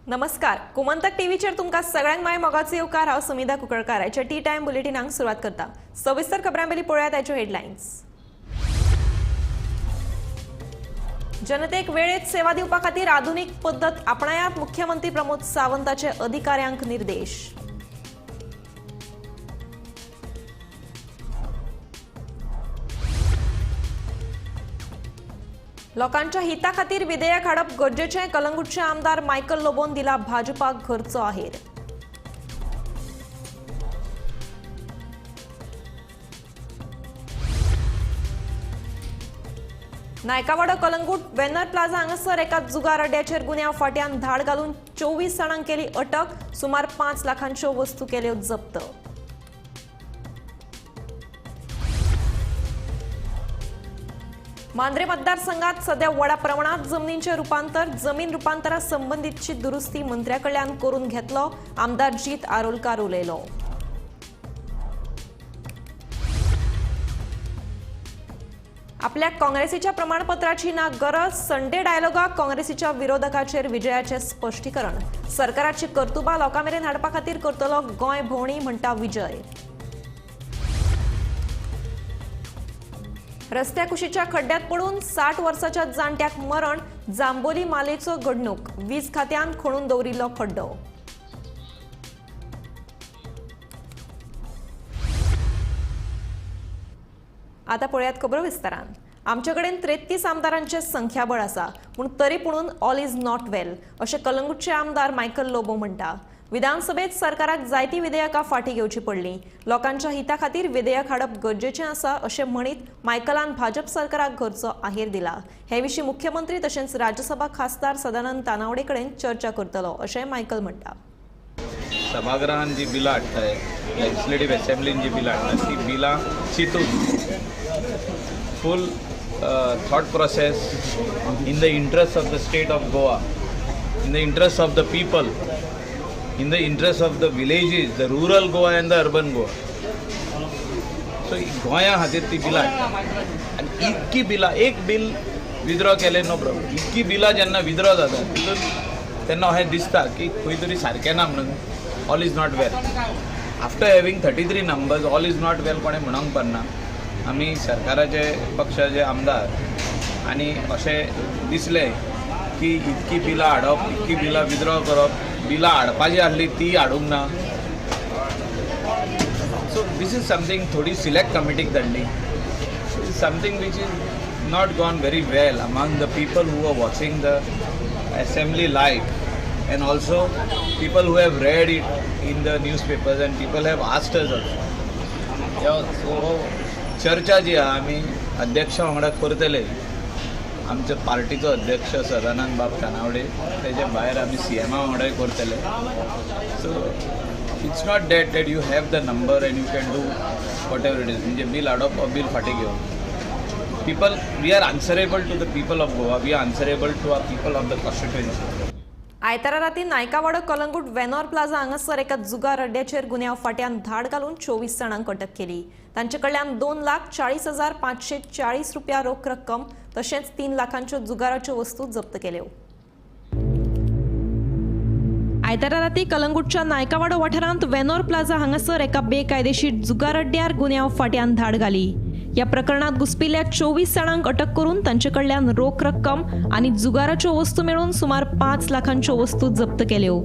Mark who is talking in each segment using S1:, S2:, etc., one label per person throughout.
S1: नमस्कार, कुमंतक टीव्हीचेर तुमकां सगळ्यांक माय मोगाचो येवकार। हांव सुमिता कुंकळकार। आयच्या टी टाइम बुलेटिनाक सुरवात करता। सविस्तर खबरांबेली पळयात आयच्यो हेडलायन्स। जनतेक वेळेत सेवा दिवपा खातीर आधुनिक पद्दत आपणायात, मुख्यमंत्री प्रमोद सावंताचे अधिकाऱ्यांक निर्देश। लोकांच्या हिता खातीर विधेयक हाडप गरजेचें, कलंगूटचे आमदार मायकल लोबोन दिला भाजपाक घरचो आहेर। नायकावाडो कलंगूट वेनर प्लाझा हांगासर एका जुगार अड्ड्याचेर गुन्यांव फाट्यान धाड घालून 24 जाणांक केली अटक। सुमार 5 लाखांच्यो वस्तू केल्यो जप्त। मांद्रे मतदारसंघात सध्या व्हडा प्रमाणात जमनींचे रूपांतर। जमीन रूपांतरा संबंधीची दुरुस्ती मंत्र्याकडल्यान करून घेतलो, आमदार जीत आरोलकार उलयलो। आपल्या काँग्रेसीच्या प्रमाणपत्राची ना गरज, संडे डायलॉगाक काँग्रेसीच्या विरोधकाचेर विजयाचे स्पश्टीकरण। सरकाराची कर्तुबा लोकांमेरेन हाडपा खातीर करतलो गोंय भोंवडी, म्हणटा विजय। रस्त्या कुशीच्या खड्ड्यात पडून 60 वर्साच्या जाणट्याक मरण। जांबोली मालेचो घडणूक, वीज खात्यान खणून दवरिल्लो खड्डो। आता पळयात खबरो विस्तारान। आमच्याकडेन 33 आमदारांचे संख्याबळ आसा, पूण तरी पुणून ऑल इज नॉट वेल, अशें कलंगूटचे आमदार मायकल लोबो म्हणटा। विधानसभेत सरकाराक जायती विधेयकां फाटीं घेवची पडली। लोकांच्या हिता खातीर विधेयक हाडप गरजेचें आसा अशें म्हणीत मायकलान भाजप सरकाराक घरचो आहेर दिला। हे विशीं मुख्यमंत्री तशेंच राज्यसभा खासदार सदानंद तानावडे कडेन चर्चा करतलो अशें मायकल म्हणटा।
S2: सभागृहान जी बिलां हाडटाय, लेजिस्लेटिव्ह असेंब्लीन जी बिलां हाडटा ती बिलां चिंतून full thought process in the interest of the state of Goa, in the interest of the people, in the interest of the villages, the rural Goa and the urban Goa. So गोंया खातीर ती बिलां आनी इतकी बिलां, एक बिल विथड्रॉ केलें no problem, इतकी बिलां जेन्ना विथड्रॉ जाता तितून तेन्ना अशें दिसता की खंय तरी सारकें ना म्हणून all is not well. After having 33 numbers all is not well कोणें म्हणूंक पारना। आमी सरकाराचे पक्षाचे आमदार आनी अशें दिसलें की इतकी बिलां हाडप, इतकी बिलां विथड्रॉ करप, बिलां हाडपाची आसली ती हाडूंक ना। सो दीस इज समथींग थोडी सिलेक्ट कमिटीक धाडली, something which is not gone very well among the people who are watching the assembly live and also people who have read it in the newspapers and people have asked us also. So चर्चा जी आहा आमी अध्यक्षा वांगडा करतले, आमचे पार्टीचो अध्यक्ष सदानंद बाब तानावडे, तेजे भायर आमी सीएमा वांगडाय करतले। So it's not that you have the number and you can do whatever it is, म्हणजे बिल हाडप ऑर बिल फाटीं घेवप। People, we are answerable to the people of Goa, we are answerable to our people of the constituency.
S1: आयतारा राती Naikawado Calangute वेनॉर plaza हांगासर एका जुगार अड्ड्याचेर गुन्यांव फाट्यान धाड घालून 24 जाणांक अटक केली। तांचे कडल्यान 2,40,540 रुपया रोख रक्कम तशेंच 3 लाखांच्यो जुगाराच्यो वस्तू जप्त केल्यो। आयतारा राती कलंगूटच्या नायकावाडो वाठारांत वेनॉर प्लाझा हांगासर एका बेकायदेशीर जुगार अड्ड्यार गुन्यांव फाट्यान धाड घाली। या प्रकरणात घुसपिल्ल्या 24 जाणांक अटक करून तांचे कडल्यान रोख रक्कम आनी जुगाराच्यो वस्तू मेळून सुमार 5 लाखांच्यो वस्तू जप्त केल्यो।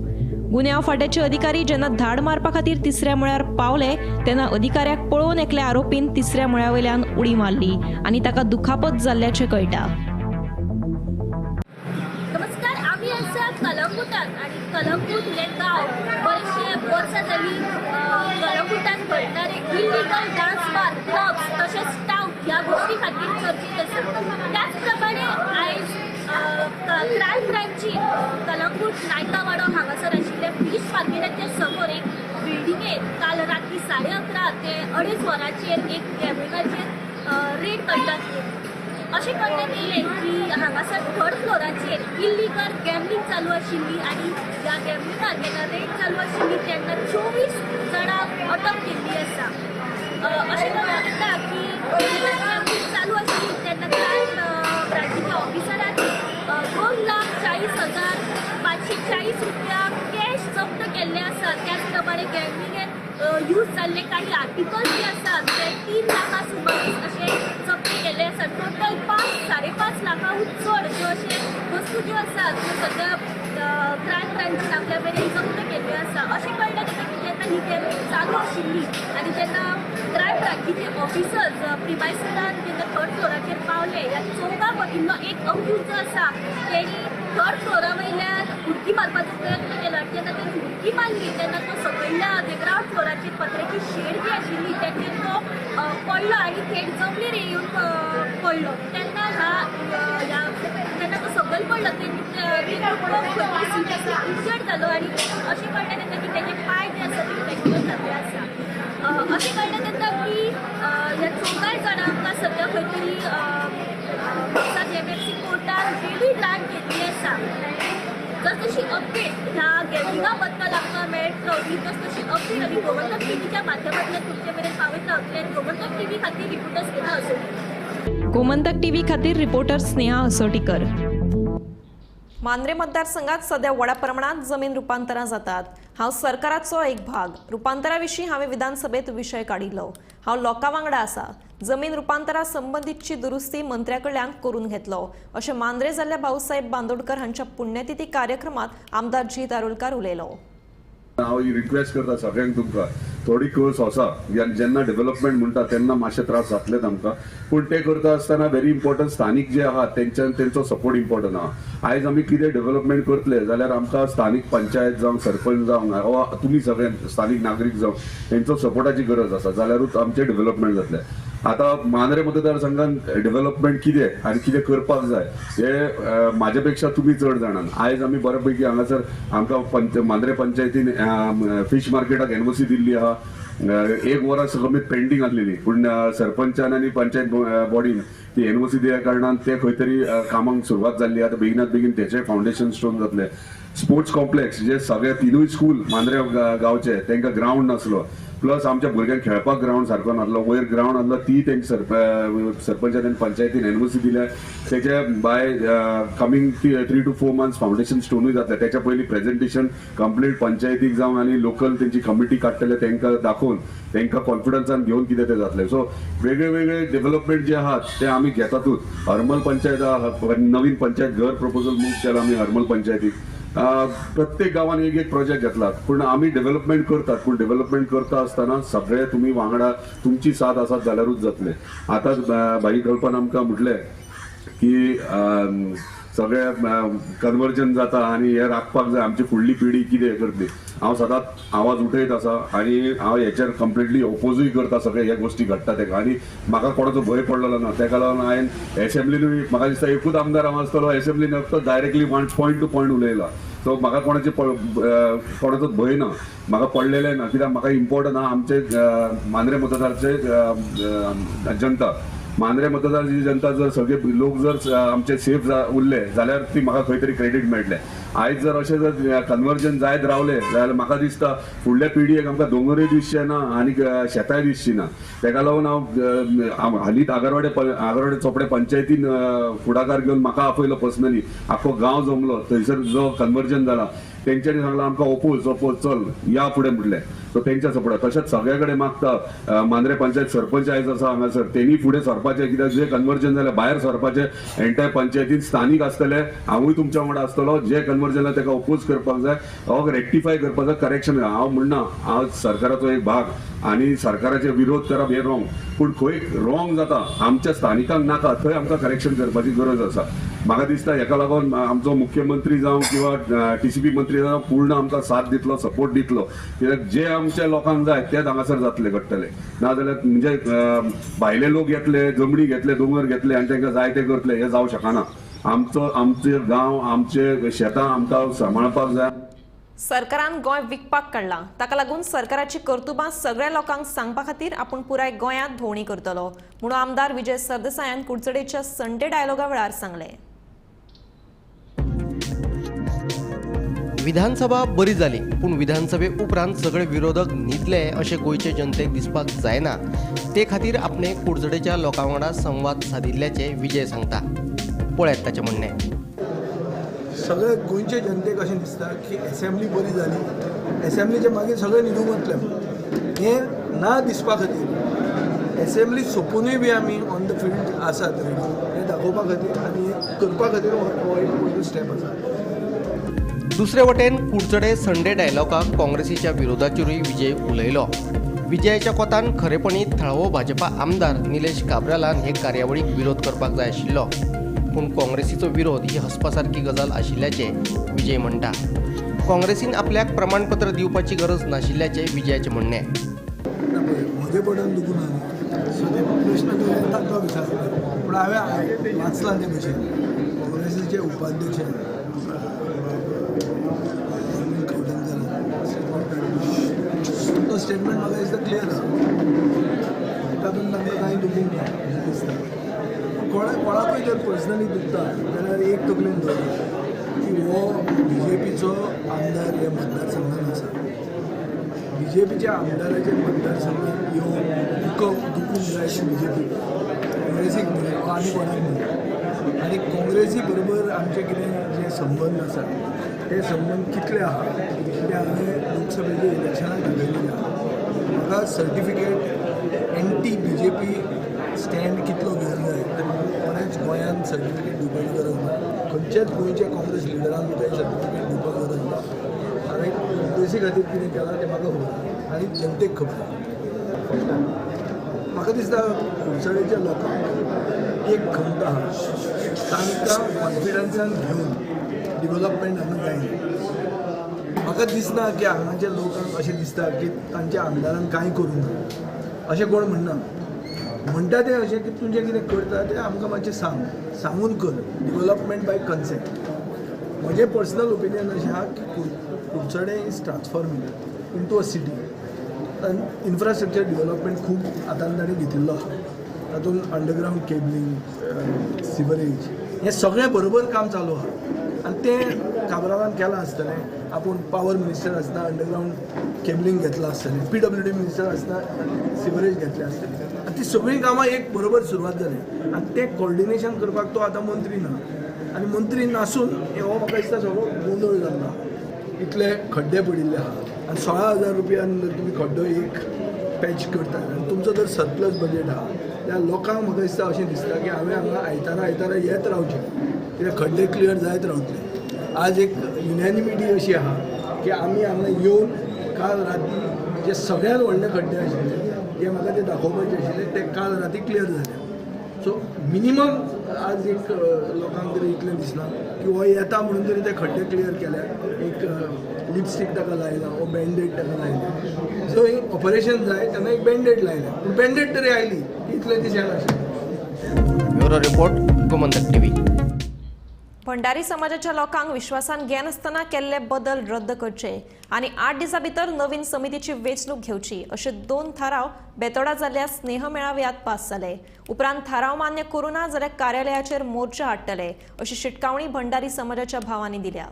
S1: गुन्यांव फाट्याचे अधिकारी जेन्ना धाड मारपा खातीर तिसऱ्या मळ्यार पावले तेन्ना अधिकाऱ्याक पळोवन एकल्या आरोपीन तिसऱ्या मळ्यावयल्यान उडी मारली आनी ताका दुखापत जाल्ल्याचें कळटा।
S3: नमस्कार, आम्ही आसा कलंगूटात आणि कलंगूट हे गाव बरेचशे वर्सां जाली कलंगूटात घडणारे इलिगल डान्स बार, क्लब्स तशेंच स्टाउट ह्या गोष्टी खातीर चर्चेत आसा। त्याच प्रमाणे आयज क्रायम ब्रांची कलंगूट नायकावाडो हांगासर आशिल्ले फिश मार्केटाच्या समोर एक बिल्डिंगेत काल रात्री 11:30 ते 2:30 वरांचेर एक गॅबरेनाचेर रेड करतात। अशें करण्यात येयलें की हांगासर 3rd फ्लोराचेर इल्लीगल गॅमलिंग चालू आशिल्ली आनी ह्या गॅमलिंगाक जेन्ना रेड चालू आशिल्ली तेन्ना 24 जाणांक अटक केल्ली आसा. अशें कळ्ळां येता की जेन्ना गॅमलिंग चालू आशिल्ली तेन्ना क्रायम ब्रांचीच्या ऑफिसरांनी 2,40,540 रुपया कॅश जप्त केल्ले आसा. त्याच प्रमाणे गॅमलिंगेत यूज जाल्ले काही आर्टिकल्स जे आसात ते 3 लाखा सुमार असे जप्त केले आसात. टोटल 5-5.5 लाखाहून चड ज्यो अशे वस्तू ज्यो आसात त्यो सद्या क्रायम ब्रांचीन आपल्या मेरेन जप्त केल्ल्यो आसा. अशें कळटा की जेन्ना ही गॅमलिंग चालू आशिल्ली आनी जेन्ना क्रायम ब्रांचीचे ऑफिसर्स प्रिमायसिसार जेन्ना 3rd फ्लोराचेर पावले, ह्या चौगां मदींलो एक अक्यूज जो आसा तेणी 3rd फ्लोरा वयल्यान उडकी मारपाचो प्रयत्न केलो. जेन्ना तेणी उडकी मारली तेन्ना तो सकयल्या ग्रावंड फ्लोराचेर पत्र्याची शेड जी आशिल्ली तेचेर तो पडलो आनी थेट जमनीर येवन पडलो. तेन्ना तेन्ना तो सकयल पडलो इंजर्ड जालो आनी अशें कळटा येता की तेजे पांय जे आसा ते फ्रॅक्चर जाल्ले आसा. अशें कळटा येता की ह्या 4 जाणांक सद्या खंय तरी म्हापसा MFC कोर्टान बेली ग्रांट केल्ली आसा. जसजशी अपडेट ह्या गॅमलिंगा बद्दल आमकां मेळत रावतली तसतशी अपडेट आमी गोमंतक टीव्हीच्या माध्यमांतल्यान तुमचे मेरेन पावयत रावतले आनी गोमंतक टीव्ही खातीर रिपोर्टर स्नेहा असोटीकर.
S1: गोमंतक टीव्ही खातीर रिपोर्टर स्नेहा असोटीकर. मांद्रे मतदारसंघात सध्या व्हडा प्रमाणात जमीन रुपांतरां जातात. हांव सरकाराचो एक भाग. रुपांतरा विशीं हांवें विधानसभेत विशय काडिल्लो. हांव लोकां वांगडा आसा. जमीन रुपांतरा संबंधीतची दुरुस्ती मंत्र्या कडल्यान करून घेतलो अशें मांद्रे जाल्ल्या भाऊसाहेब बांदोडकर हांच्या पुण्यतिथी कार्यक्रमात आमदार जी दारुलकार उलयलो.
S4: हांव ही रिक्वेस्ट करता सगळ्यांक तुमकां थोडी कस आसा जेन्ना डेव्हलपमेंट म्हणटा तेन्ना मातशे त्रास जातलेच आमकां, पूण ते करता आसतना व्हेरी इम्पॉर्टंट स्थानीक जे आहा तेंचो सपोर्ट इम्पॉर्टंट आहा. आयज आमी कितें डेव्हलपमेंट करतले जाल्यार आमकां स्थानीक पंचायत जावं सरपंच जावं वा तुमी सगळे स्थानीक नागरीक जावं तेंचो सपोर्टाची गरज आसा जाल्यारूच आमचें डेव्हलपमेंट जातलें. आता मांद्रे मतदारसंघान डेव्हलपमेंट कितें आनी कितें करपाक जाय हे म्हाजे पेक्षा तुमी चड जाणात. आयज आमी बऱ्यापैकी हांगासर आमकां मांद्रे पंचायतीन फिश मार्केटाक NOC दिल्ली आहा. 1 वरां कमीत पेंडींग आसलेली, पूण सरपंचान आनी पंचायत बॉडीन ती NOC दिल्या कारणान ते खंय तरी कामाक सुरवात जाल्ली. आतां बेगिनात बेगीन तेचे फावंडेशन स्टोन जातले. स्पोर्ट्स कॉम्प्लेक्स जे सगळे 3 स्कूल मांद्रे गांवचे तांकां ग्रावंड नासलो, प्लस आमच्या भुरग्यांक खेळपाक ग्रावंड सारको नासलो. वयर ग्रावंड आसलो ती तेंचे सरपंचान आनी पंचायतीन NOC दिल्या. तेचे by coming 3 to 4 months foundation स्टोनूय जातले. तेच्या पयलीं प्रेझेंटेशन कंप्लीट पंचायतीक जावं आनी लोकल तेंची कमिटी काडटले तांकां दाखोवन तांकां कॉन्फिडन्सान घेवन कितें तें जातलें. सो वेगळे वेगळे डेव्हलपमेंट जे आहात ते आमी घेतातूच. हरमल पंचायत नवीन पंचायत घर प्रपोजल मूव केला आमी हरमल पंचायतीक. प्रत्येक गांवान एक प्रोजेक्ट घेतला, पूण आमी डेव्हलपमेंट करतात. पूण डेव्हलपमेंट करता आसतना सगळे तुमी वांगडा तुमची साथ आसात जाल्यारूच जातले. आतांच भाई कल्पना आमकां म्हटलें की सगळे कन्वर्जन जाता आनी हे राखपाक जाय. आमची फुडली पिढी कितें करतली. हांव सदांच आवाज उठयत आसा आनी हांव हेचेर कंप्लिटली ओपोजूय करता सगळे हे गोश्टी घडटा तेका. आनी म्हाका कोणाचो भंय पडलेलो ना. तेका लागून हांवें एसेंब्लीनूय म्हाका दिसता एकूच आमदार हांव आसतलो एसेंब्लीन डायरेक्टली पॉयंट टू पॉयंट उलयला. सो म्हाका कोणाचो भंय ना, म्हाका पडलेलें ना. कित्याक म्हाका इम्पॉर्टंट आहा आमचे मांद्रे मतदारचे जनता. मांद्रे मतदाराची जनता जर सगळे लोक जर आमचे सेफ उरले जाल्यार ती म्हाका खंय तरी क्रेडीट मेळटलें. आयज जर अशें जर कन्वर्जन जायत रावले जाल्यार म्हाका दिसता फुडल्या पिढयेक आमकां दोंगरूय दिसचें ना आनी शेतांय दिसची ना. तेका लागून हांव हालींच आगरवाडे चोपडे पंचायतीन फुडाकार घेवन म्हाका आपयलो पर्सनली. आख्खो गांव जमलो, थंयसर जो कन्वर्जन जाला तेंच्यांनी सांगला आमकां ओपोज चल या फुडें म्हटलें. सो तेंच्या सपोर्टाक तशेंच सगळे कडेन मागता. मांद्रे पंचायत सरपंच आयज आसा हांगासर, तेणी फुडें सरपाचें. कित्याक जे कन्वर्जन जालें भायर सरपाचें एंटायर पंचायतीन स्थानीक आसतले. हांवूय तुमच्या वांगडा आसतलो. जे कन्वर्जन जालें ताका ओपोज करपाक जाय, हो रेक्टिफाय करपाक जाय, करेक्शन. हांव म्हणना हांव सरकाराचो एक भाग आनी सरकाराचे विरोध करप हें रॉंग, पूण खंय रॉंग जाता आमच्या स्थानिकांक नाका थंय आमकां करेक्शन करपाची गरज आसा. म्हाका दिसता हेका लागून आमचो मुख्यमंत्री जावं किंवा TCP मंत्री जावं पूर्ण आमकां साथ दितलो, सपोर्ट दितलो. कित्याक जे आमच्या लोकांक जाय तेच हांगासर जातले घडटले. नाजाल्यार म्हणजे भायले लोक येतले, जमनी घेतले, दोंगर घेतले आनी तांकां जाय ते करतले हें जावं शकना. आमचे गांव आमचे शेतां आमकां सांबाळपाक जाय.
S1: सरकारान गोंय विकपाक काडलां, ताका लागून सरकाराची कर्तुबां सगळ्या लोकांक सांगपा खातीर आपूण पुराय गोंयांत भोंवडी करतलो म्हणून आमदार विजय सरदेसायान कुडचडेंच्या संडे डायलॉगा वेळार सांगलें.
S5: विधानसभा बरी जाली पूण विधानसभे उपरांत सगळे विरोधक न्हिदले अशें गोंयचे जनतेक दिसपाक जायना ते खातीर आपणे कुडचडेच्या लोकां वांगडा संवाद सादिल्ल्याचे विजय सांगता. पळयात ताचें म्हणणें.
S6: सगळे गोंयचे जनतेक अशें दिसता की असेंब्ली बरी जाली, असेंब्लीचे मागीर सगळे न्हिदूंक वतले. हें ना दिसपा खातीर असेंब्ली सोंपूनय बी आमी ऑन द फिल्ड आसात रेडी हें दाखोवपा खातीर आनी हें करपा खातीर हो एक व्हडलो स्टेप आसा.
S5: दुसरे वटेन कुडचडे संडे डायलॉगाक काँग्रेसीच्या विरोधाचेरूय विजय उलयलो. विजयाच्या कोतान खरेपणी थळावो भाजपा आमदार निलेश काब्रालान हे कार्यावळीक विरोध करपाक जाय आशिल्लो पूण काँग्रेसीचो विरोध ही हसपासारकी गजाल आशिल्ल्याचे विजय म्हणटा. काँग्रेसीन आपल्याक प्रमाणपत्र दिवपाची गरज नाशिल्ल्याचे विजयाचे म्हणणें.
S6: म्हजे पडून दुखून सो ते प्रश्न तांकां विचारले पूण हांवें वाचलां ते भशेन काँग्रेसीचे उपाध्यक्ष तो स्टेटमेंट म्हाका दिसता क्लियर आसा. तातूंत तांकां कांय दुखूंक ना दिसता. कोणाकूय जर पर्सनली दुखता जाल्यार एक तकलेन दवरता की हो BJPचो आमदार हे मतदारसंघान आसा. BJPच्या आमदाराच्या मतदारसंघात येवन दुखूंक जाय BJP काँग्रेसीक न्हय आनी कोणाक न्हय. आनी काँग्रेसी बरोबर आमचे कितें जे संबंद आसा ते संबंद कितले आहा ते हांवें लोकसभेच्या इलेक्शनाक दाखयलेले आहा. म्हाका सर्टिफिकेट एंटी BJP स्टँड कितलो घेवंक जाय कोणेच गोंयांत सर्टिफिकेट दिवपाची गरज ना. खंयच्याच गोंयच्या काँग्रेस लिडरान बी काही सर्टिफिकेट दिवपाक गरज ना. हांवें काँग्रेसी खातीर कितें केलां तें म्हाका खबर आनी जनतेक खबर. म्हाका दिसता कुडचडेच्या लोकांक एक खंत आहा तांकां कॉन्फिडन्सान घेवन डिवेलॉपमेंट हांगा जायना. म्हाका दिसना की हांगाच्या लोकांक अशें दिसता की तांच्या आमदारान कांय करूं ना अशें कोण म्हणना. म्हणटा तें अशें की तूं जें कितें करता तें आमकां मातशें सांगून कर. Development by concept. म्हजें पर्सनल ओपिनियन अशें आहा की कुडचडे is transforming into a city. Infrastructure development खूब आतां ताणें घेतिल्लो आहा. तातूंत अंडरग्रावंड केबलींग सिवरेज हें सगळें बरोबर काम चालू आहा आनी तें काब्रालान केलां आसतलें. आपूण पावर मिनिस्टर आसतना अंडरग्रावंड केबलींग घेतलां आसतलें. PWD मिनिस्टर आसतना सिवरेज घेतलें आसतलें. आनी ती सगळीं कामां एक बरोबर सुरवात जाली आनी तें कॉर्डिनेशन करपाक तो आतां मंत्री ना. आनी मंत्री नासून हो म्हाका दिसता सगळो गोंधळ जाल्लो. इतले खड्डे पडिल्ले आहा आनी 16,000 रुपयान जर तुमी खड्डो एक पॅच करतात आनी तुमचो जर सरप्लस बजेट आहा त्या लोकांक म्हाका दिसता अशें दिसता की हांवें हांगा आयतारा येत रावचें कित्याक खड्डे क्लियर जायत रावतले. आज एक युनॅनिमिटी अशी आहा की आमी हांगा येवन काल राती जे सगळ्यात व्हडले खड्डे आशिल्ले जे म्हाका ते दाखोवपाचे आशिल्ले ते काल राती क्लियर जाले. सो मिनिमम आज एक लोकांक तरी इतलें दिसना की हो येता म्हणून तरी ते खड्डे क्लियर केल्यार एक लिपस्टीक ताका लायला वो बँडेड ताका लायला. सो एक ऑपरेशन जाय तेन्ना एक बँडेड लायलें पूण बँडेड तरी आयली इतलें दिसना आशिल्लें.
S5: Bureau report Gomantak TV.
S1: Bhandari समाजाच्या लोकांक विश्वासान घेनासतना केल्ले बदल रद्द करचे आणि 8 दिसां भितर नवीन समितीची वेंचणूक घेवची अशे 2 थाराव बेतोडा जाल्ल्या स्नेह मेळाव्यात पास जाले. उपरांत थाराव मान्य करूं ना जाल्यार कार्यालयाचेर मोर्चा हाडटले अशी शिटकावणी भंडारी समाजाच्या भावांनी दिल्या.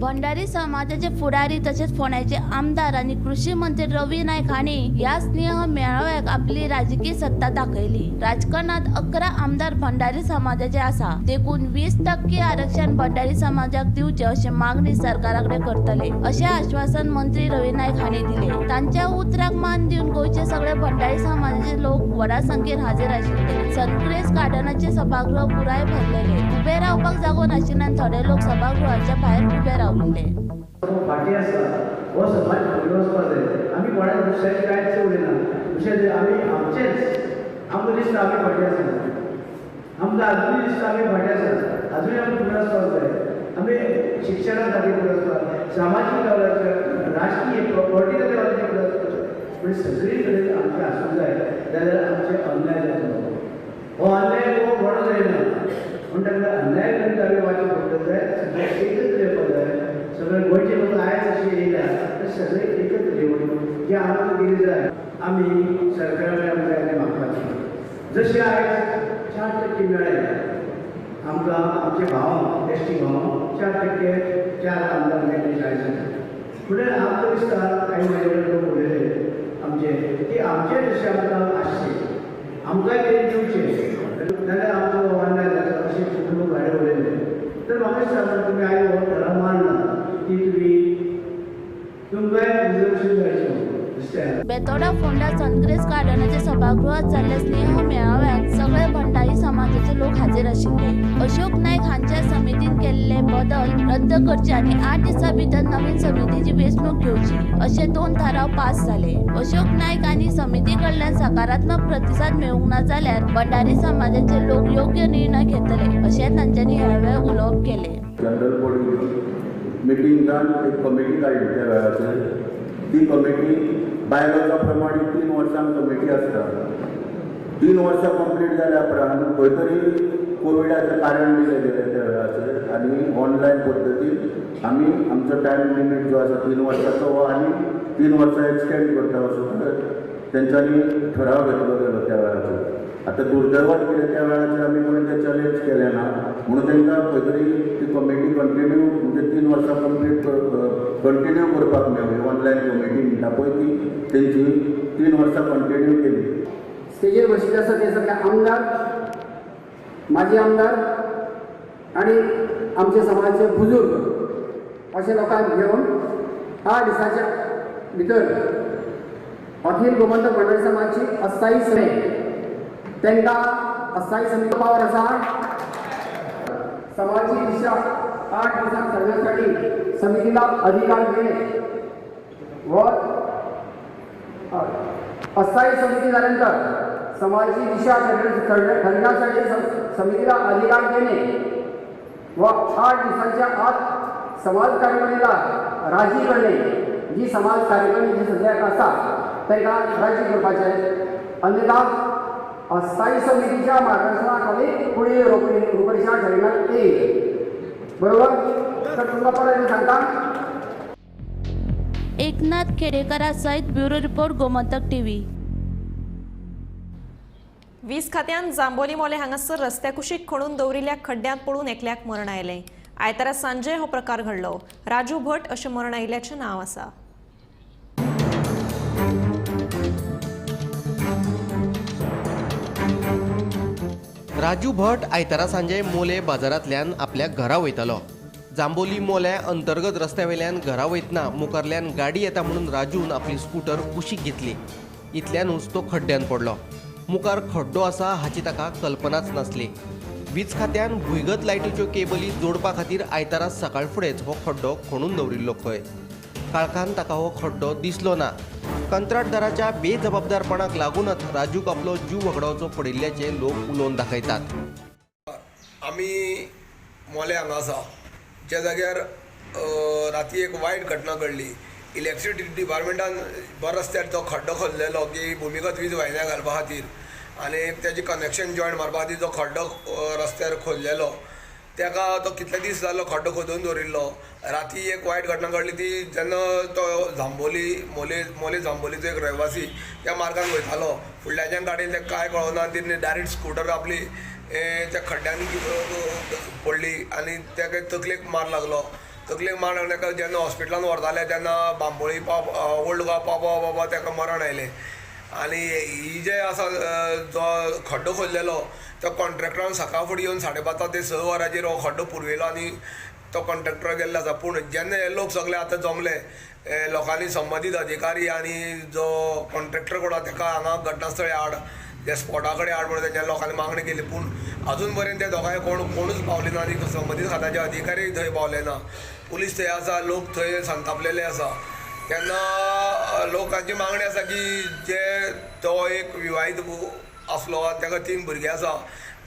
S7: भंडारी समाजाचे फुडारी तसेच फोंड्याचे आमदार आणि कृषी मंत्री रवी नाईक हांणी या स्नेह मेळाव्याक आपली राजकीय सत्ता दाखयली. राजकारणात 11 आमदार भंडारी समाजाचे आसा. देखून 20% आरक्षण भंडारी समाजाक दिवचे अशी मागणी सरकाराकडे करतले असे आश्वासन मंत्री रवी नाईक हांणी दिले. तांच्या उतराक मान दिवन गोयचे सगळे भंडारी समाजाचे लोक व्हडा संख्येन हाजीर आशिल्ले. सनक्रेज गार्डनाचे सभागृह पुराय भरलेले. उबे रावपाक जागो नाशिल्ल्यान थोडे लोक सभागृहाच्या भायर उबे रावले.
S8: फाटी आसा हो समाज फुडलो वचपा जाय. आमी कोणाक दुसऱ्याचे कांयच उलयना. दुसरे आमी आमचेच आमकां दिसता आमी फाटी आसा. आमकां आजुनूय दिसता आमी फाटी आसा. आजुनूय आमी फुडें वचपाक जाय. आमी शिक्षणा खातीर फुडें वचपाक सामाजीक लेवलाचेर राजकीय पॉलिटिकल लेवलाचेर फुडें वचपाक पूण सगळी कडेन आमचें आसूंक जाय जाल्यार आमचे अन्याय जातलो. हो अन्याय हो व्हडलो जायना पूण ताका अन्याय करून आमी वाचूंक पडटलें जाय. सगळे एकत्र येवपाक जाय. सगळे गोंयचे लोक आयज अशे येयल्या ते सगळे एकत्र येवन जे आमकां कितें जाय आमी सरकाराकडे आमकां मागपाचें. जशें आयज 4% मेळ्ळे आमकां आमचे भावांक ST भावांक 4% 4 आमदार मेळ्ळे. कांयच फुडें आमकां दिसता काही म्हजे कडेन लोक उलयले आमचे की आमचे जशें आमकां आसचे आमकांय कितें दिवचें जाल्यार आमचो वांगडा जाता अशें खूब लोक भायर उलयले तर म्हाका दिसता तुमी आयज हो ठराव मांडला की तुमकांय रिजर्वेशन जायचें दिसता
S7: बेतोडा फोंडा सनग्रेस गार्डनाच्या सभागृहात जाल्ल्या स्नेह मेळाव्यात सगळे भंडारी समाजाचे लोक हाजीर आशिल्ले. अशोक नायक हांच्या समितीन केल्ले बदल रद्द करचे आनी 8 दिसां भितर नवीन समितीची वेंचणूक घेवची अशे 2 थाराव पास जाले. अशोक नायक आनी समिती कडल्यान सकारात्मक प्रतिसाद मेळूंक ना जाल्यार भंडारी समाजाचे लोक योग्य निर्णय घेतले अशें तांच्यांनी ह्या वेळार उलोवप केले.
S9: जनरल बॉडी मिटिंगान एक कमिटी काडली त्या वेळाचेर ती कमिटी बायलॉजा प्रमाणे 3 वर्सांक कमिटी आसता 3 वर्सां कंप्लीट जाल्या उपरांत खंय तरी कोविडाचें कारण दिलें गेलें त्या वेळाचेर आनी ऑनलायन पद्दतीन आमी आमचो टायम लिमीट जो आसा 3 वर्सांचो हो आनी 3 वर्सां एक्सटेंड करता असो तेंच्यांनी ठराव घेतलो गेलो त्या वेळाचेर. आतां दुर्दैवान कितें त्या वेळाचेर आमी कोणी तें चॅलेंज केलें ना म्हणून तेंकां खंय तरी ती कमिटी कंटिन्यू म्हणजे 3 वर्सां कंटिन्यू करपाक मेळ्ळी. ऑनलायन कमिटी म्हणटा पळय ती तेंची 3 वर्सां कंटिन्यू केली.
S8: स्टेजीर बशिल्ले आसा ते सगळे आमदार माजी आमदार आनी आमचे समाजाचे बुजुर्ग अशे लोकांक घेवन 8 दिसांच्या भितर अखिल गोमंतक मंडळी समाजाची अस्थायी समिती तांकां अस्थायी समिती पावर आसा समाजाची दिशा 8 दिसांक ठरवण्यासाठी समितीला अधिकार देणे व अस्थायी समिती झाल्यानंतर समाजाची दिशा ठरवण्यासाठी समितीला अधिकार देणे व 8 दिवसांच्या आत समाज कार्यकर्त्याला राजी करणे जी समाज कार्यकर्ते जी सध्या आसा तांकां राजी करपाचें अन्यथा अस्थायी समितीच्या मार्गदर्शना खाली पुढे रूपरेषा ठरवण्यात येईल. बरोबर तर तुमकां परत सांगता
S7: एकनाथ खेडेकरा सयत ब्युरो रिपोर्ट गोमंतक टीव्ही.
S1: वीज खात्यान जांबोली मोले हांगासर रस्त्या कुशीक खणून दवरिल्ल्या खड्ड्यांत पडून एकल्याक मरण आयलें. आयतारा सांजे हो प्रकार घडलो. राजू भट अशें मरण आयिल्ल्याचें नांव आसा.
S5: राजू भट आयतारा सांजे मोले बाजारांतल्यान आपल्या घरा वयतालो. जांबोली मोले अंतर्गत रस्त्यावेल्यान घरा वयतना मुखारल्यान गाडी येता म्हणून राजून आपली स्कूटर कुशीक घेतली. इतल्यानूच तो खड्ड्यान पडलो. मुखार खड्डो आसा हाची ताका कल्पनाच नासली. वीज खात्यान भुंयगत लायटीच्यो केबली जोडपा खातीर आयतारा सकाळ फुडेंच हो खड्डो खणून दवरिल्लो खंय. काळखान ताका हो खड्डो दिसलो ना. कंत्राटदाराच्या बेजबाबदारपणाक लागूनच राजूक आपलो जीव वगडावचो पडिल्ल्याचे लोक उलोवन दाखयतात.
S6: आमी मोले हांगा आसा ज्या जाग्यार राती एक वायट घटना घडली. इलेक्ट्रिसिटी डिपार्टमेंटान बरो रस्त्यार तो खड्डो खोदलेलो की भुमिगत वीज वाहिन्या घालपा खातीर आनी तेजें कनेक्शन जॉयंट मारपा खातीर जो खड्डो रस्त्यार खोदलेलो ताका तो कितले दीस जालो खड्डो खोदून दवरिल्लो. राती एक वायट घटना घडली ती जेन्ना तो जांबोली मोले जांबोलीचो एक रहिवासी त्या मार्गान वयतालो फुडल्याच्या गाडयेन तेका कांय कळना तिणे डायरेक्ट स्कूटर आपली त्या खड्ड्यांनी पडली आनी तेका तकलेक मार लागलो. तकलेक मार लागलो तेका जेन्ना हॉस्पिटलान व्हरताले तेन्ना बांबोळी ओल्ड गोवा पावपा तेका मरण आयलें. आनी ही जे आसा जो खड्डो खोदलेलो तो कॉन्ट्रॅक्टरान सकाळ फुडें येवन 5:30 ते 6 वरांचेर हो खड्डो पुरविलो आनी तो कॉन्ट्रॅक्टर गेल्लो आसा. पूण जेन्ना हे लोक सगळे आतां जमले लोकांनी संबंदीत अधिकारी आनी जो कॉन्ट्रॅक्टर कोण ताका हांगा घटनास्थळी हाड त्या स्पॉटा कडेन हाड म्हणून तेंच्या लोकांनी मागणी केली. पूण अजून पर्यंत ते दोगांय कोणूच पावले ना आनी संबंदीत खात्याचे अधिकारी थंय पावले ना. पुलीस थंय आसा लोक थंय संतापलेले आसा. तेन्ना लोकांची मागणी आसा की जे तो एक विवाहीत आसलो ताका 3 भुरगीं आसा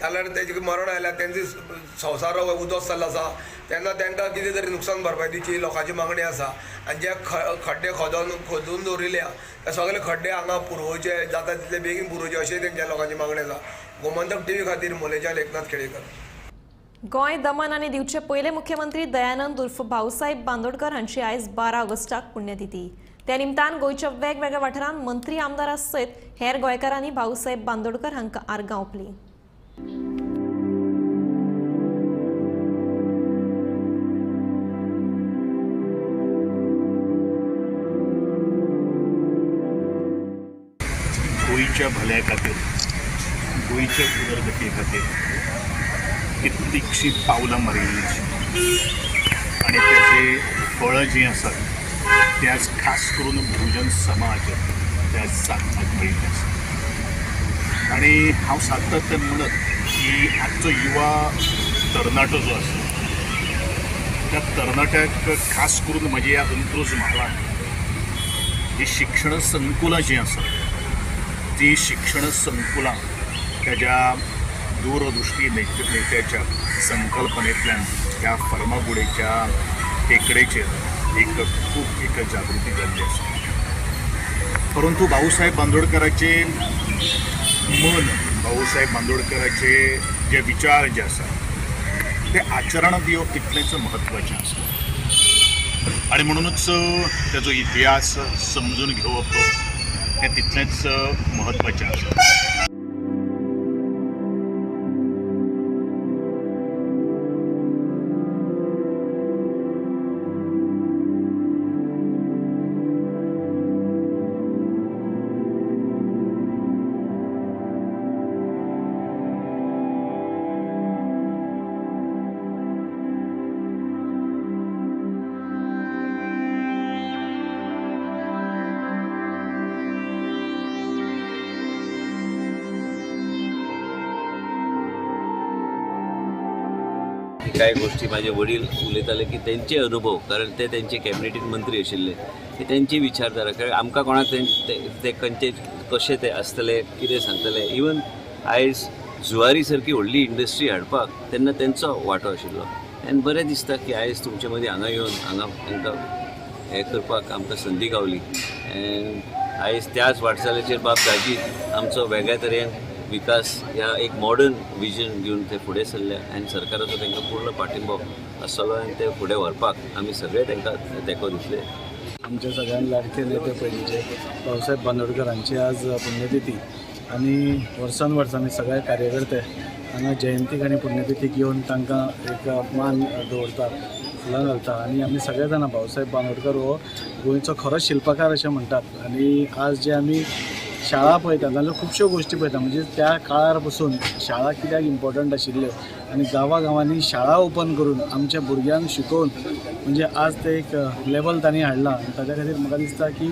S6: जाल्यार तेजें मरण आयल्या तेंची संवसार उदोस जाल्लो आसा तेन्ना तांकां कितें तरी नुकसान भरपाय दिवची लोकांची मागणी आसा. आनी जे खड्डे खोदून दवरिल्ल्या ते सगळे खड्डे हांगा पुरवचे जाता तितले बेगीन पुरवचे अशें तेंच्या लोकांची मागणी आसा. गोमंतक टीव्ही खातीर मोलेच्या एकनाथ खेडेकर.
S1: गोंय दमन आनी दिवचे पयले मुख्यमंत्री दयानंद उर्फ भाऊसाहेब बांदोडकर हांची आयज 12 ऑगस्टाक पुण्यतिथी. त्या निमतान गोंयच्या वेगवेगळ्या वाठारांत मंत्री आमदारां सयत हेर गोंयकारांनी भाऊसाहेब बांदोडकर हांकां आर्गां ओंपलीं.
S10: गोंयच्या भल्या खातीर गोंयच्या उदरगती खातीर कितलीशीं पावलां मारिल्लीं आनी तेजे फळां जीं आसात ते आज खास करून बहुजन समाज ते आज साधपाक मेळिल्ले आसा आनी हांव सातत्यान म्हणत की आजचो युवा तरणाटो जो आसा त्या तरणाट्याक खास करून म्हज्या ह्या अंत्रूज म्हालांत ही शिक्षण संकुलां जीं आसात ती शिक्षण संकुलां त्याच्या दूरदृष्टी नेत्याच्या संकल्पनेंतल्यान ह्या फर्मागुडेच्या टेकडेचेर एक जागृती जाल्ली आसा परंतु भाऊसाहेब बांदोडकराचे मन भाऊसाहेब बांदोडकराचे जे विचार जे आसात ते आचरणांत येवप तितलेंच म्हत्वाचें आसा आनी म्हणूनच तेजो इतिहास समजून घेवप हें तितलेंच म्हत्वाचें आसा.
S11: कांय गोष्टी माझे वडील उलयताले की तेंचे अनुभव कारण ते तेंचे कॅबिनेटींत मंत्री आशिल्ले की तेंची विचारधारा कारण आमकां कोणाक ते खंयचे कशे ते आसतले कितें सांगतले इवन आयज जुवारी सारकी व्हडली इंडस्ट्री हाडपाक तेन्ना तेंचो वांटो आशिल्लो आनी बरें दिसता की आयज तुमचे मदीं हांगा येवन हांगा तांकां हें करपाक आमकां संदी गावली आयज त्याच वाटचालीचेर बाब दाजीत आमचो वेगळ्या तरेन विकास ह्या एक मॉडर्न विजन घेवन ते फुडें सरले आनी सरकाराचो तांकां पूर्ण पाठिंबो आसलो आनी ते फुडें व्हरपाक आमी सगळे तांकां तेंको दितले.
S6: आमचे सगळ्यान लाडके नेते पयलींचे भाऊसाहेब बांदोडकरांची आज पुण्यतिथी आनी वर्सान वर्सांनी सगळे कार्यकर्ते हांगा जयंतीक आनी पुण्यतिथीक येवन तांकां एक मान दवरतात फुलां घालता आनी आमी सगळे जाणां भाऊसाहेब बांदोडकर हो गोंयचो खरो शिल्पकार अशें म्हणटात आनी आज जे आमी शाळा पळयता जाल्यार खुबश्यो गोश्टी पळयता म्हणजे त्या काळार पसून शाळा कित्याक इम्पॉर्टंट आशिल्ल्यो आनी गांवांनी शाळा ओपन करून आमच्या भुरग्यांक शिकोवन म्हणजे आज ते एक लेवल तांणी हाडला आनी ताच्या खातीर म्हाका दिसता की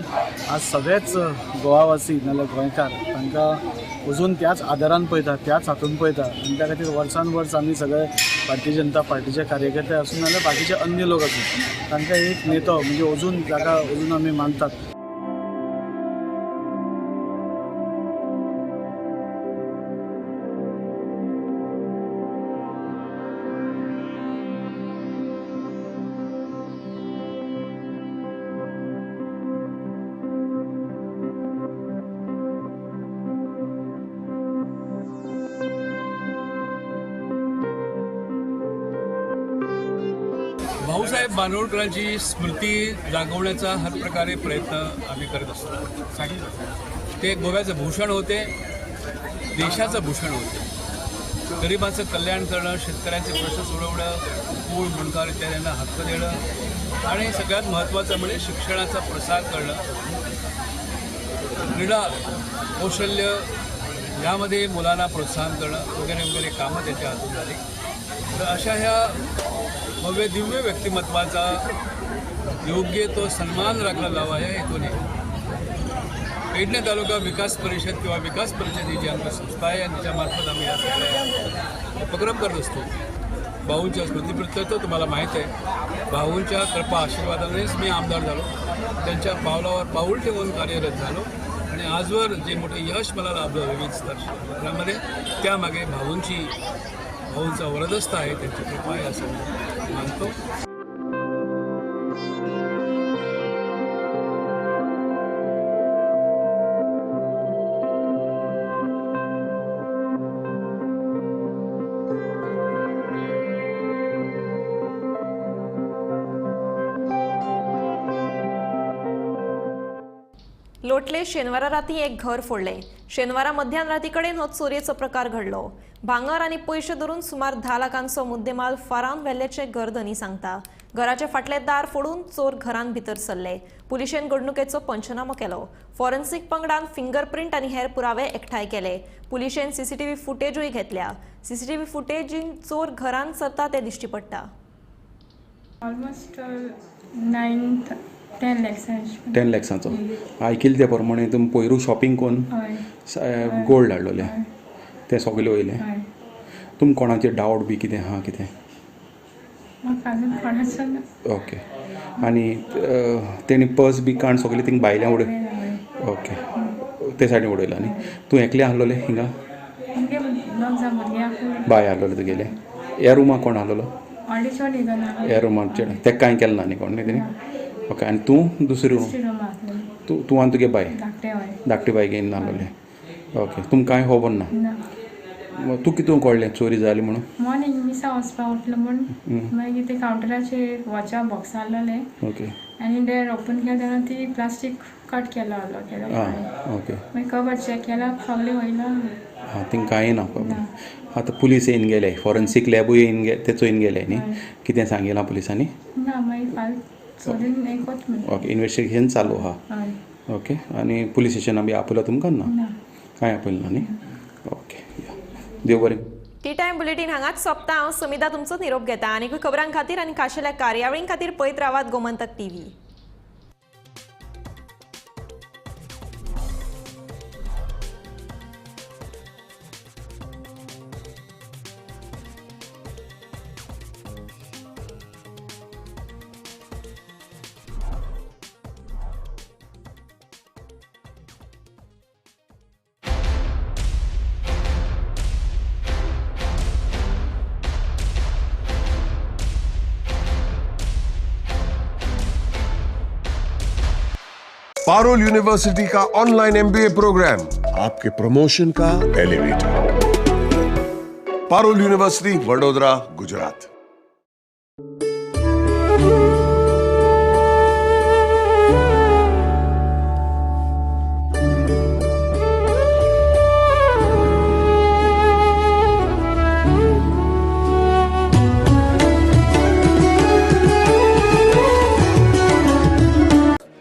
S6: आज सगळेच गोवावासी नाजाल्यार गोंयकार तांकां अजून त्याच आदारान पळयता त्याच हातून पळयता आनी त्या खातीर वर्सान वर्स आमी सगळे भारतीय जनता पार्टीचे कार्यकर्ते आसूं नाजाल्यार बाकीचे अन्य लोक आसूं तांकां एक नेतो म्हणजे अजून जाका अजून आमी मानतात.
S12: भाऊसाहेब बांदोडकरांची स्मृती जागवण्याचा हर प्रकारे प्रयत्न आम्ही करत असतो. ते गोव्याचं भूषण होते, देशाचं भूषण होते. गरिबांचं कल्याण करणं, शेतकऱ्यांचे प्रश्न सोडवणं, मूळ मुणकार इत्यादींना हक्क देणं आणि सगळ्यात महत्त्वाचं म्हणजे शिक्षणाचा प्रसार करणं, क्रीडा कौशल्य यामध्ये मुलांना प्रोत्साहन करणं वगैरे वगैरे कामं त्याच्या हातून झाली. तर अशा ह्या भव्य दिव्य व्यक्तिमत्वाचा योग्य तो सन्मान राखला जावा या हेतूने पेडणे तालुका विकास परिषद किंवा विकास परिषद ही जी आमची संस्था आहे आणि त्याच्यामार्फत आम्ही या सगळ्या उपक्रम करत असतो. भाऊंच्या स्मृतीप्रित्यर्थ तुम्हाला माहीत आहे भाऊंच्या कृपा आशीर्वादानेच मी आमदार झालो, त्यांच्या पावलावर पाऊल ठेवून कार्यरत झालो आणि आजवर जे मोठे यश मला लाभलं विविध स्तरामध्ये त्यामागे भाऊंचा वरदस्त आहे, त्यांची कृपा आहे असं मानतो.
S1: लोटले शेनवारा राती एक घर फोडले. शेनवारा मध्यान राती कडेन हो चोरयेचो प्रकार घडलो. भांगर आनी पयशे धरून सुमार 10 लाखांचो मुद्देमाल फारावन व्हेल्ल्याचे गर्दनी सांगता. घराचे फाटले दार फोडून चोर घरांत भितर सरले. पुलिशेन घडणुकेचो पंचनामो केलो. फॉरेन्सिक पंगडान फिंगरप्रिंट आनी हेर पुरावे एकठांय केले. पुलिशेन सीसीटीव्ही फुटेजूय घेतल्या. सीसीटीव्ही फुटेजीन चोर घरांत सरता ते दिश्टी पडटा.
S13: ऑलमोस्ट 9-10 lakhs
S14: 10 lakhs'ाचो आयकिल्ले ते प्रमाणे तुमी पयरू शॉपिंग करून गोल्ड हाडलोले ते सगळे वयले. तुम कोणाचे डावट बी कितें आहा कितें? ओके. आनी तेणी पर्स बी काण सगळे थिंग भायल्या उडय. ओके. ते सायडीन उडयला न्ही. तूं एकले आहलोले हिंगा? बाय आहलोले तुगेले. ह्या रुमाक कोण आहलोलो? ह्या रुमाचे तेका कांय केलें ना न्ही कोण न्ही तेणी? ओके. आनी तूं दुसरी रूम? तूं आनी तुगे बाय धाकटे बाय घेवन आहलोले. ओके. तुमकां कांय खबर ना? तूं कितून कळ्ळें चोरी जाली म्हणून?
S13: मॉर्निंग मिसा वचपाक उठलो म्हूण मागीर ते कावंटराचेर वॉचा बॉक्स आहलोले.
S14: ओके.
S13: आनी डेर ओपन केले तेन्ना ती प्लास्टीक कट केलो आहलो.
S14: ओके.
S13: मागीर कवर चॅक केला सगळे वयलो.
S14: हां थिंग कांय ना खबर. आतां पुलीस येवन गेले, फॉरेन्सीक लॅबूय येवन तेचो येवन गेले न्ही. कितें सांगिलां पुलिसांनी?
S13: ना मागीर फाल सोदून एकूच म्हणून.
S14: ओके. इन्वेस्टिगेशन चालू आहा. ओके. आनी पुलीस स्टेशनान बी आपयलो तुमकां? ना कांय आपयलें ना न्ही. ओके. देव बरें.
S1: टी टायम बुलेटिन हांगाच सोंपता. हांव समिता तुमचो निरोप घेता. आनीकूय खबरां खातीर आनी खाशेल्या कार्यावळीं खातीर पळयत रावात गोमंतक टीव्ही.
S15: पारुल यूनिवर्सिटी का ऑनलाइन MBA प्रोग्राम आपके प्रमोशन का एलिवेटर. पारुल यूनिवर्सिटी, वडोदरा, गुजरात.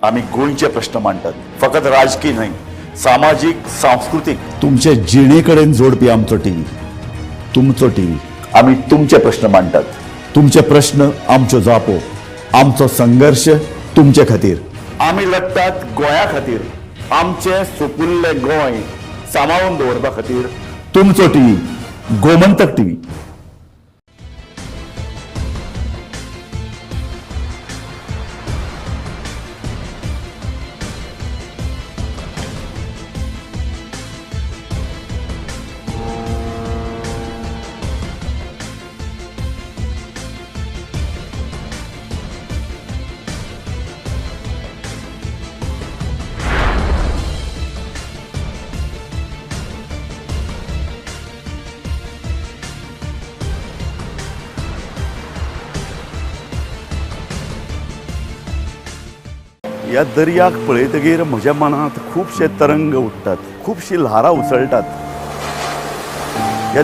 S10: आम्ही गोंयचे प्रश्न मांडटात. फकत राजकीय न्हय, सामाजीक, सांस्कृतिक.
S16: तुमचे जिणेकडेन जोडपी आमचो टीव्ही, तुमचो टीव्ही.
S10: आम्ही तुमचे प्रश्न मांडटात.
S16: तुमचे प्रश्न आमच्यो जापो, आमचो संघर्ष तुमचे खातीर.
S10: आम्ही लढटात गोंया खातीर. आमचे सोपुल्ले गोंय सांबाळून दवरपा खातीर.
S16: तुमचो टीव्ही, गोमंतक टीव्ही.
S10: ह्या दर्याक पळयतकीर म्हज्या मनांत खुबशे तरंग उठटात, खुबशी ल्हारां उसळटात. ह्या